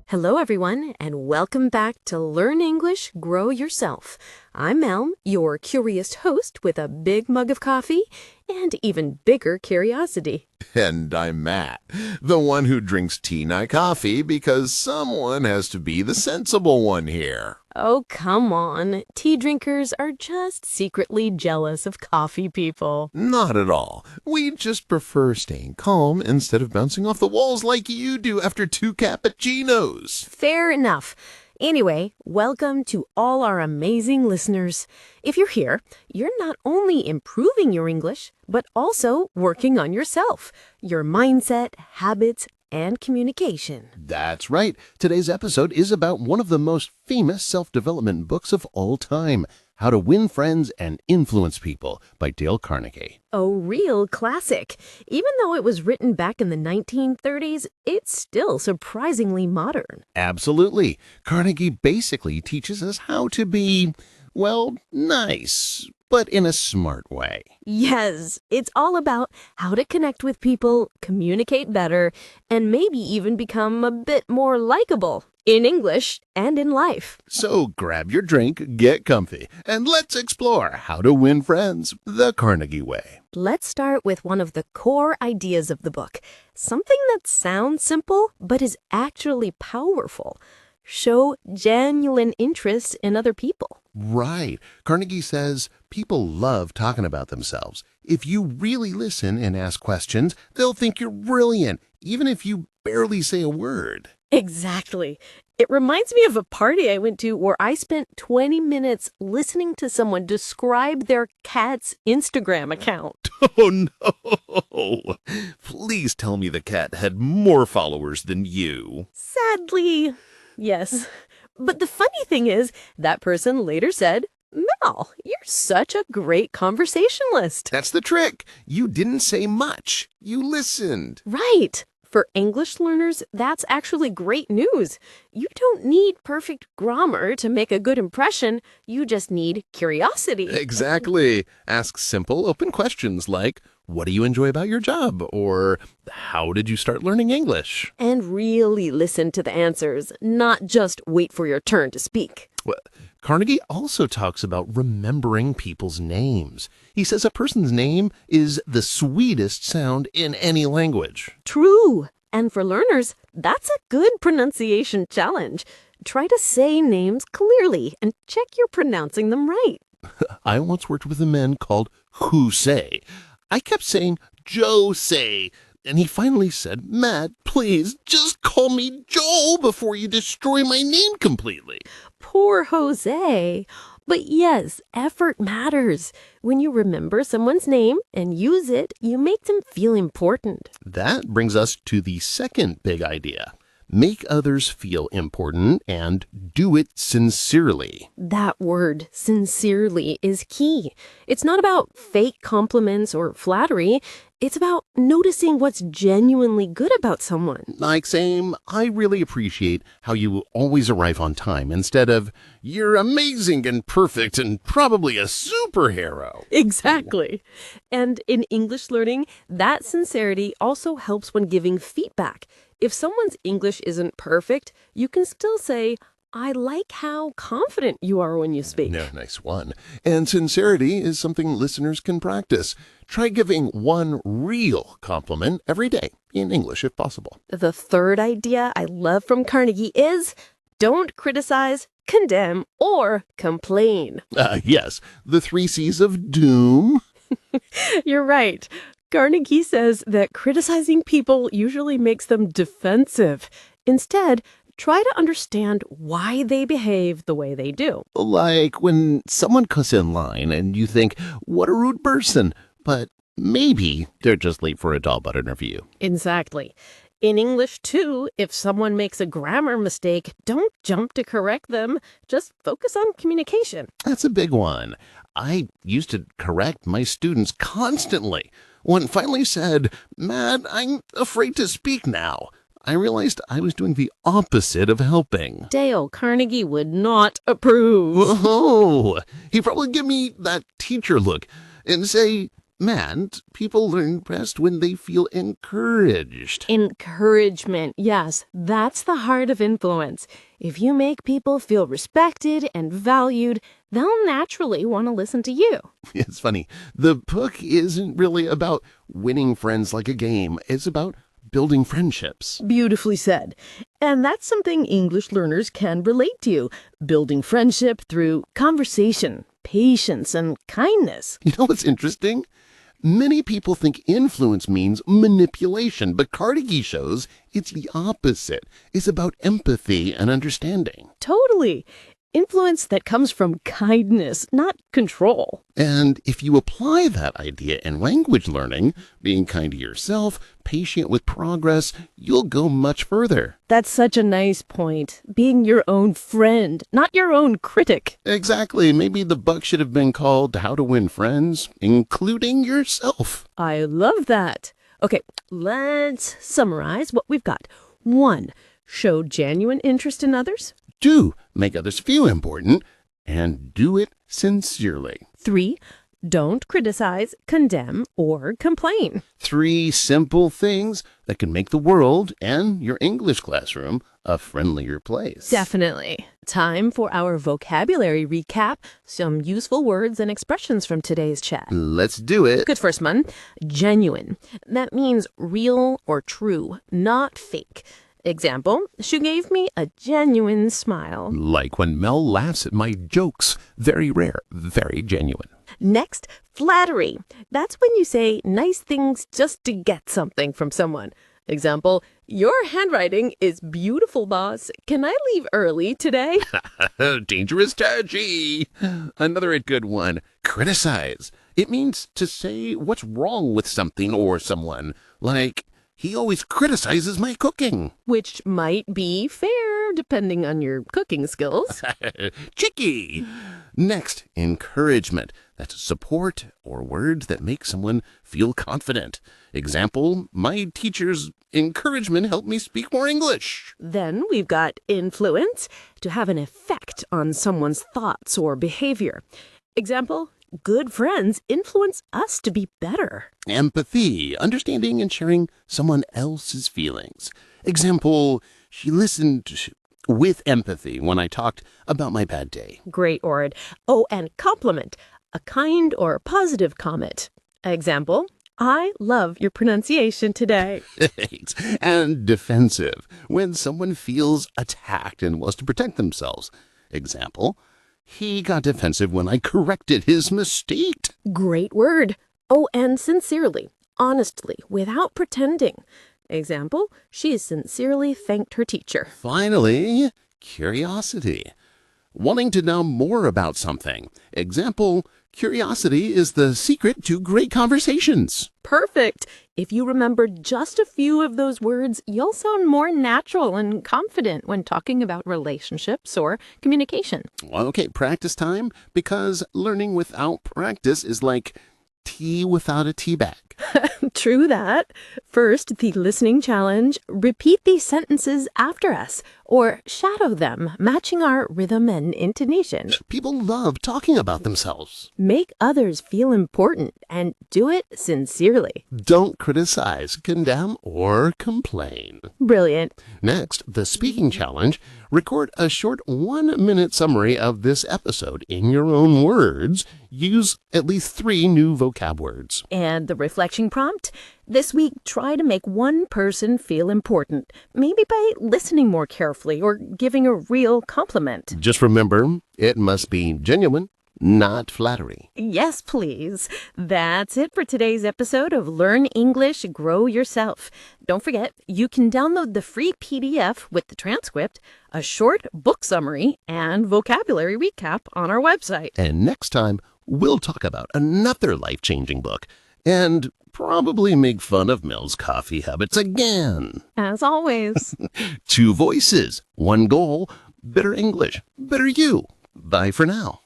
Hello, everyone, and welcome back to Learn English, Grow Yourself. I'm Mel, your curious host with a big mug of coffee and even bigger curiosity. And I'm Matt, the one who drinks tea, not coffee, because someone has to be the sensible one here. Oh, come on. Tea drinkers are just secretly jealous of coffee people. Not at all. We just prefer staying calm instead of bouncing off the walls like you do after 2 cappuccinos. Fair enough. Anyway, welcome to all our amazing listeners. If you're here, you're not only improving your English, but also working on yourself, your mindset, habits, and communication. That's right. Today's episode is about one of the most famous self-development books of all time, How to Win Friends and Influence People by Dale Carnegie. A real classic. Even though it was written back in the 1930s, it's still surprisingly modern. Absolutely. Carnegie basically teaches us how to be, well, nice, but in a smart way. Yes, it's all about how to connect with people, communicate better, and maybe even become a bit more likable in English and in life. So grab your drink, get comfy, and let's explore how to win friends the Carnegie way. Let's start with one of the core ideas of the book, something that sounds simple but is actually powerful. Show genuine interest in other people. Right. Carnegie says people love talking about themselves. If you really listen and ask questions, they'll think you're brilliant, even if you barely say a word. Exactly. It reminds me of a party I went to where I spent 20 minutes listening to someone describe their cat's Instagram account. Oh, no. Please tell me the cat had more followers than you. Sadly, yes. But the funny thing is, that person later said, Mel, you're such a great conversationalist. That's the trick. You didn't say much. You listened. Right. For English learners, that's actually great news. You don't need perfect grammar to make a good impression. You just need curiosity. Exactly. Ask simple, open questions like, what do you enjoy about your job? Or how did you start learning English? And really listen to the answers, not just wait for your turn to speak. Well, Carnegie also talks about remembering people's names. He says a person's name is the sweetest sound in any language. True. And for learners, that's a good pronunciation challenge. Try to say names clearly and check you're pronouncing them right. I once worked with a man called Jose. I kept saying Jose, and he finally said, Matt, please just call me Joe before you destroy my name completely. Poor Jose. But yes, effort matters. When you remember someone's name and use it, you make them feel important. That brings us to the second big idea. Make others feel important and do it sincerely. That word, sincerely, is key. It's not about fake compliments or flattery. It's about noticing what's genuinely good about someone. Like saying, I really appreciate how you always arrive on time instead of, you're amazing and perfect and probably a superhero. Exactly. And in English learning, that sincerity also helps when giving feedback. If someone's English isn't perfect, you can still say, I like how confident you are when you speak. No, nice one. And sincerity is something listeners can practice. Try giving one real compliment every day in English if possible. The third idea I love from Carnegie is don't criticize, condemn, or complain. Yes, the 3 C's of doom. You're right. Carnegie says that criticizing people usually makes them defensive. Instead, try to understand why they behave the way they do. Like when someone cuts in line and you think, what a rude person, but maybe they're just late for a doll butt interview. Exactly. In English, too, if someone makes a grammar mistake, don't jump to correct them. Just focus on communication. That's a big one. I used to correct my students constantly. One finally said, Matt, I'm afraid to speak now. I realized I was doing the opposite of helping. Dale Carnegie would not approve. Oh, he'd probably give me that teacher look and say, And people learn best when they feel encouraged. Encouragement, yes, that's the heart of influence. If you make people feel respected and valued, they'll naturally want to listen to you. It's funny. The book isn't really about winning friends like a game. It's about building friendships. Beautifully said. And that's something English learners can relate to, building friendship through conversation, patience, and kindness. You know what's interesting? Many people think influence means manipulation, but Carnegie shows it's the opposite. It's about empathy and understanding. Totally. Influence that comes from kindness, not control. And if you apply that idea in language learning, being kind to yourself, patient with progress, you'll go much further. That's such a nice point. Being your own friend, not your own critic. Exactly. Maybe the book should have been called How to Win Friends, Including Yourself. I love that. Okay, let's summarize what we've got. 1. Show genuine interest in others. 2. Make others feel important, and do it sincerely. 3. Don't criticize, condemn, or complain. 3 simple things that can make the world and your English classroom a friendlier place. Definitely. Time for our vocabulary recap. Some useful words and expressions from today's chat. Let's do it. Good first one. Genuine. That means real or true, not fake. Example, she gave me a genuine smile. Like when Mel laughs at my jokes. Very rare, very genuine. Next, flattery. That's when you say nice things just to get something from someone. Example, your handwriting is beautiful, boss. Can I leave early today? Dangerous touchy. Another good one. Criticize. It means to say what's wrong with something or someone. Like, he always criticizes my cooking. Which might be fair, depending on your cooking skills. Cheeky. Next, encouragement. That's support or words that make someone feel confident. Example, my teacher's encouragement helped me speak more English. Then we've got influence, to have an effect on someone's thoughts or behavior. Example, good friends influence us to be better. Empathy, understanding and sharing someone else's feelings. Example, she listened with empathy when I talked about my bad day. Great word. Oh, and compliment, a kind or positive comment. Example, I love your pronunciation today. Thanks. And defensive, when someone feels attacked and wants to protect themselves. Example, he got defensive when I corrected his mistake. Great word. Oh, and sincerely, honestly, without pretending. Example, she sincerely thanked her teacher. Finally, curiosity. Wanting to know more about something. Example, curiosity is the secret to great conversations. Perfect. If you remember just a few of those words, you'll sound more natural and confident when talking about relationships or communication. Okay, practice time, because learning without practice is like tea without a tea bag. True that. First, the listening challenge. Repeat these sentences after us or shadow them, matching our rhythm and intonation. People love talking about themselves. Make others feel important and do it sincerely. Don't criticize, condemn, or complain. Brilliant. Next, the speaking challenge. Record a short 1-minute summary of this episode in your own words. Use at least 3 new vocab words. And the reflection prompt? This week, try to make one person feel important, maybe by listening more carefully or giving a real compliment. Just remember, it must be genuine, not flattery. Yes, please. That's it for today's episode of Learn English, Grow Yourself. Don't forget, you can download the free PDF with the transcript, a short book summary, and vocabulary recap on our website. And next time, we'll talk about another life-changing book and probably make fun of Mel's coffee habits again. As always. 2 voices, 1 goal, better English, better you. Bye for now.